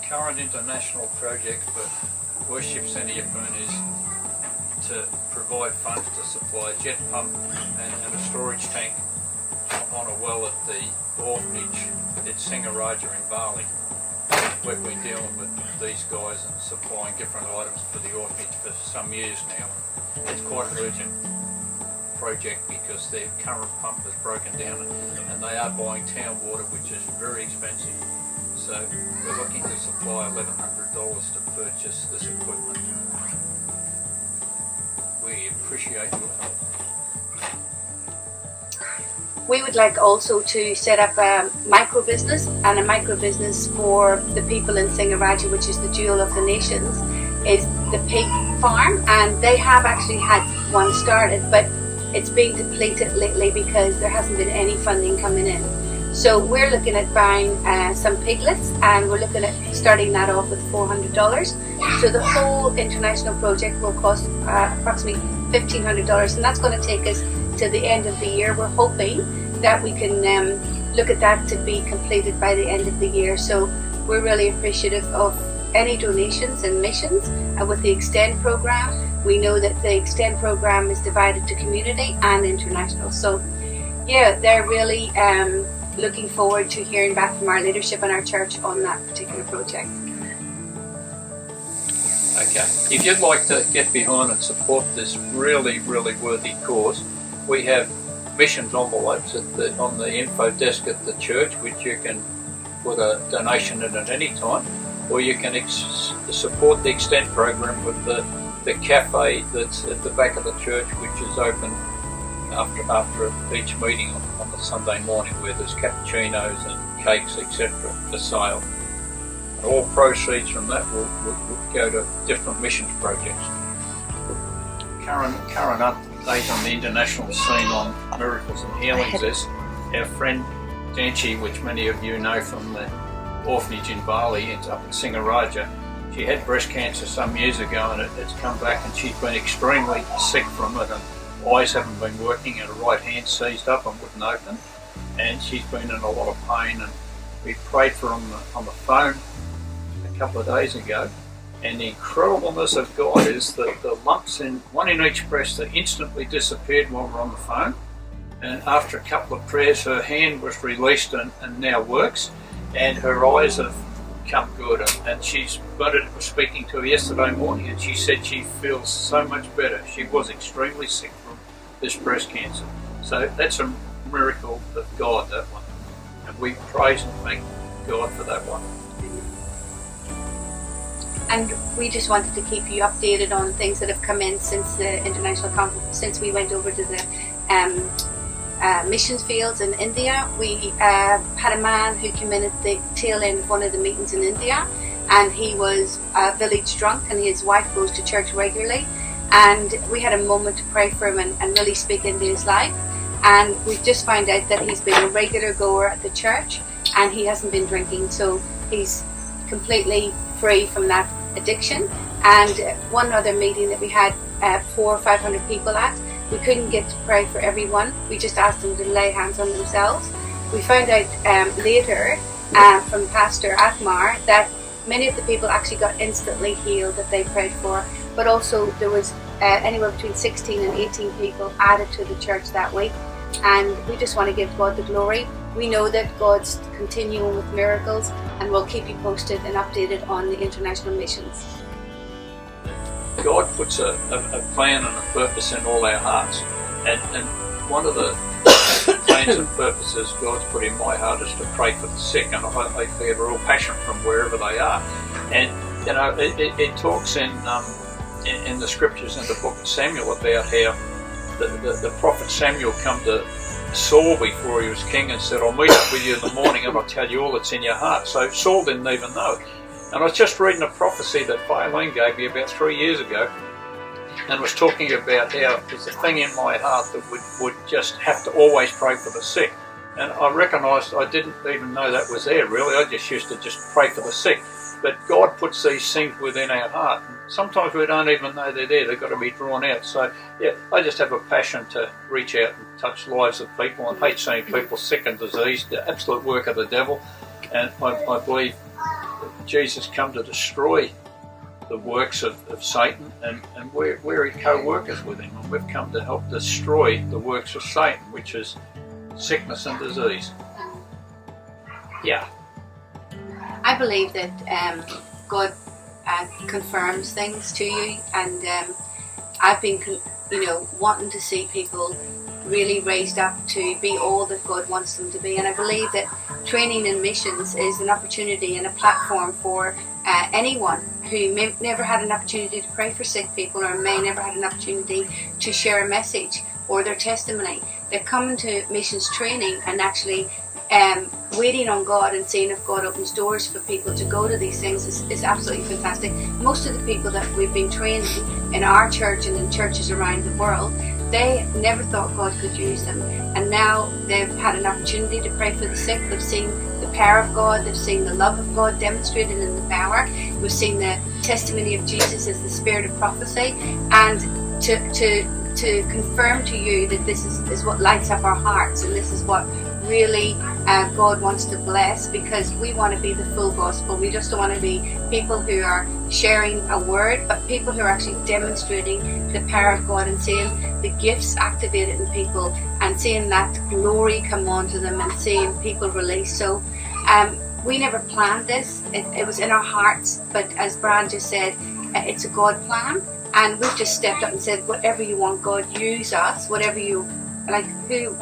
current international project for Worship Centre Yeppoon is to provide funds to supply a jet pump and a storage tank on a well at the orphanage at Singaraja in Bali. We've been dealing with these guys and supplying different items for the orphanage for some years now. It's quite an urgent project because their current pump is broken down and they are buying town water, which is very expensive. So we're looking to supply $1,100 to purchase this equipment. We appreciate your help. We would like also to set up a micro business, and a micro business for the people in Singaraja, which is the jewel of the nations, is the pig farm, and they have actually had one started, but it's been depleted lately because there hasn't been any funding coming in. So we're looking at buying some piglets, and we're looking at starting that off with $400. So the whole international project will cost approximately $1,500, and that's going to take us to the end of the year. We're hoping that we can look at that to be completed by the end of the year. So we're really appreciative of any donations and missions. And with the Extend program, we know that the Extend program is divided to community and international. So yeah, they're really looking forward to hearing back from our leadership and our church on that particular project. Okay, if you'd like to get behind and support this really, really worthy cause, we have missions envelopes on the info desk at the church, which you can put a donation in at any time, or you can support the Extend program with the cafe that's at the back of the church, which is open after each meeting on the Sunday morning, where there's cappuccinos and cakes, etc. for sale. And all proceeds from that will go to different missions projects. Current update on the international scene on miracles and healings is our friend Danchi, which many of you know from the orphanage in Bali, it's up in Singaraja. She had breast cancer some years ago, and it's come back, and she's been extremely sick from it, and eyes haven't been working, and her right hand seized up and wouldn't open, and she's been in a lot of pain. And we prayed for her on the phone a couple of days ago, and the incredibleness of God is that the lumps one in each breast, that instantly disappeared while we're on the phone, and after a couple of prayers her hand was released and now works, and her eyes have come good, and she's was speaking to her yesterday morning, and she said she feels so much better. She was extremely sick from this breast cancer. So that's a miracle of God, that one, and we praise and thank God for that one. And we just wanted to keep you updated on things that have come in since the international conference, since we went over to the missions fields in India. We had a man who came in at the tail end of one of the meetings in India, and he was village drunk, and his wife goes to church regularly, and we had a moment to pray for him and really speak into his life. And we just found out that he's been a regular goer at the church, and he hasn't been drinking, so he's completely free from that addiction. And one other meeting that we had 400 or 500 people at, we couldn't get to pray for everyone. We just asked them to lay hands on themselves. We found out later from Pastor Akmar that many of the people actually got instantly healed that they prayed for, but also there was anywhere between 16 and 18 people added to the church that week. And we just want to give God the glory. We know that God's continuing with miracles, and we'll keep you posted and updated on the international missions. God puts a plan and a purpose in all our hearts, and one of the plans and purposes God's put in my heart is to pray for the sick, and I feel a real passion from wherever they are. And you know, it talks in the scriptures in the book of Samuel about how the prophet Samuel come to Saul before he was king and said, "I'll meet up with you in the morning and I'll tell you all that's in your heart." So Saul didn't even know it. And I was just reading a prophecy that Eileen gave me about 3 years ago, and was talking about how there's a thing in my heart that would just have to always pray for the sick. And I recognised I didn't even know that was there, really. I just used to just pray for the sick. But God puts these things within our heart. And sometimes we don't even know they're there. They've got to be drawn out. So, yeah, I just have a passion to reach out and touch lives of people, and hate seeing people sick and diseased. The absolute work of the devil. And I believe Jesus come to destroy the works of Satan, and we're co-workers with him, and we've come to help destroy the works of Satan, which is sickness and disease. Yeah. I believe that God confirms things to you, and I've been, wanting to see people really raised up to be all that God wants them to be. And I believe that training in missions is an opportunity and a platform for anyone who may never had an opportunity to pray for sick people, or may never had an opportunity to share a message or their testimony. They're coming to missions training and actually waiting on God and seeing if God opens doors for people to go to these things is absolutely fantastic. Most of the people that we've been training in our church and in churches around the world, they never thought God could use them, and now they've had an opportunity to pray for the sick. They've seen the power of God, they've seen the love of God demonstrated in the power. We've seen the testimony of Jesus as the spirit of prophecy, and to confirm to you that this is what lights up our hearts, and this is what really God wants to bless, because we want to be the full gospel. We just don't want to be people who are sharing a word, but people who are actually demonstrating the power of God and seeing the gifts activated in people, and seeing that glory come onto them, and seeing people released. So we never planned this. It was in our hearts, but as Brian just said, it's a God plan, and we've just stepped up and said, whatever you want, God, use us. Whatever you like, who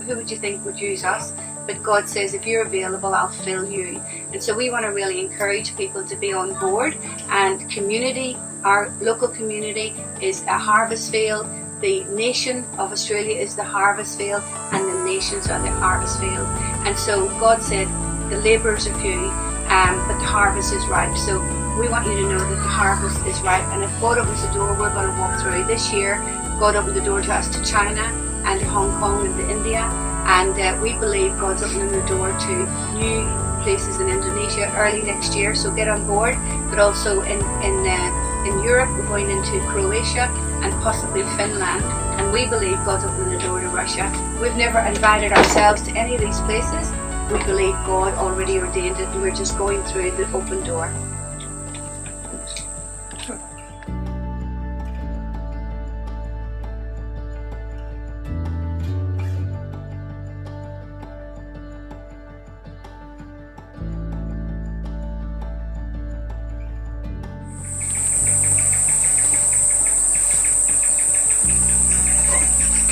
would you think would use us? But God says, if you're available, I'll fill you. And so we want to really encourage people to be on board. And community, our local community is a harvest field. The nation of Australia is the harvest field, and the nations are the harvest field. And so God said, the labourers are few, but the harvest is ripe. So we want you to know that the harvest is ripe. And if God opens the door, we're going to walk through. This year, God opened the door to us to China and to Hong Kong and to India. And we believe God's opening the door to new places in Indonesia early next year. So get on board. But also in Europe, we're going into Croatia and possibly Finland. And we believe God's opening the door to Russia. We've never invited ourselves to any of these places. We believe God already ordained it, and we're just going through the open door.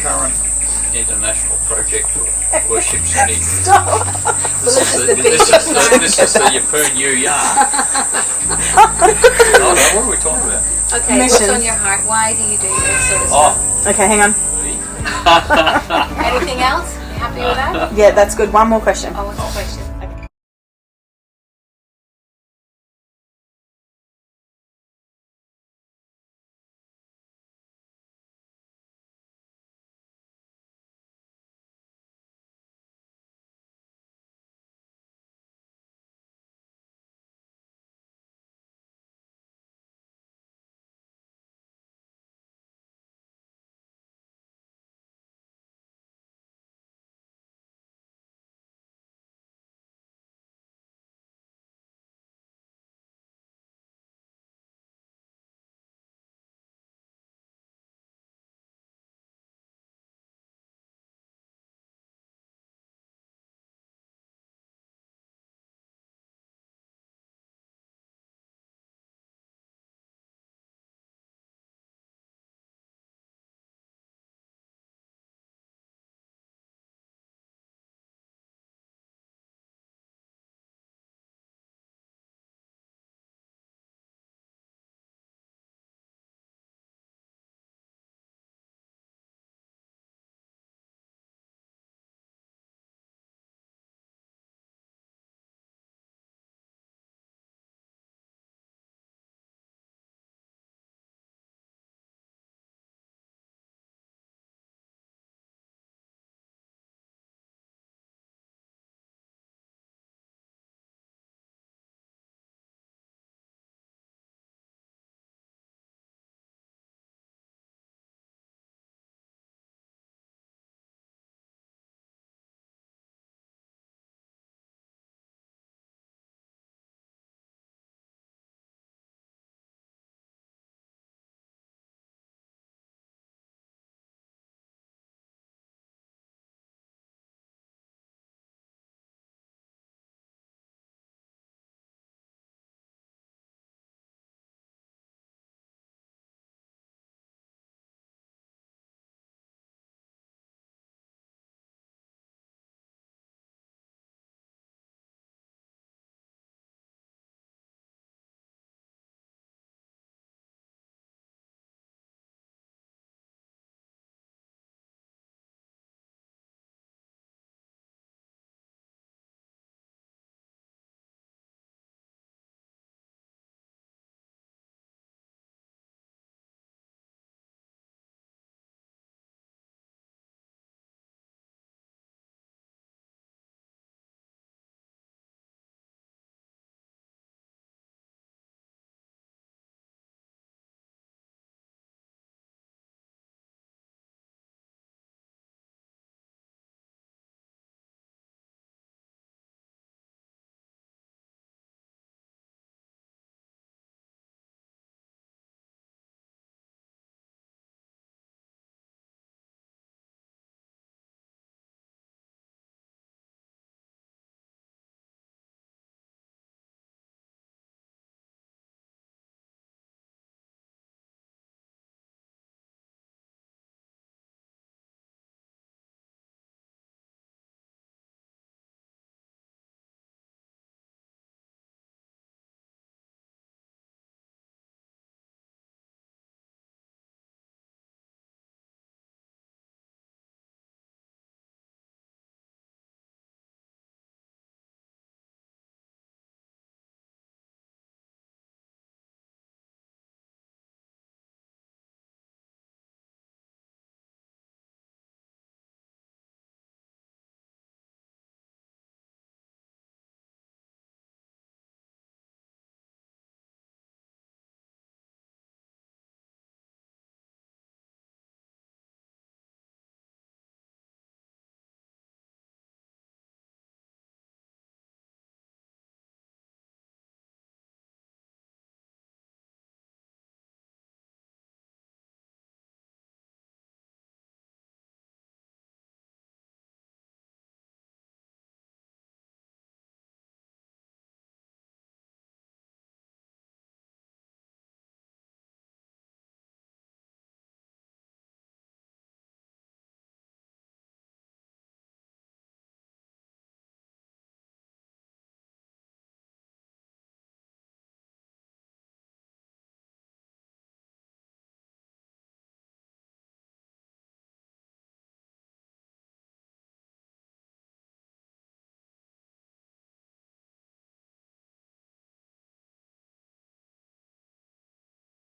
Current international project for Worship City. Stop. This is the Yeppoon Yu Yarn. No, what are we talking about? Okay, Missions. what's on your heart? Why do you do this sort of stuff? Okay, hang on. Anything else? You happy with that? Yeah, that's good. One more question. Oh, what's the question?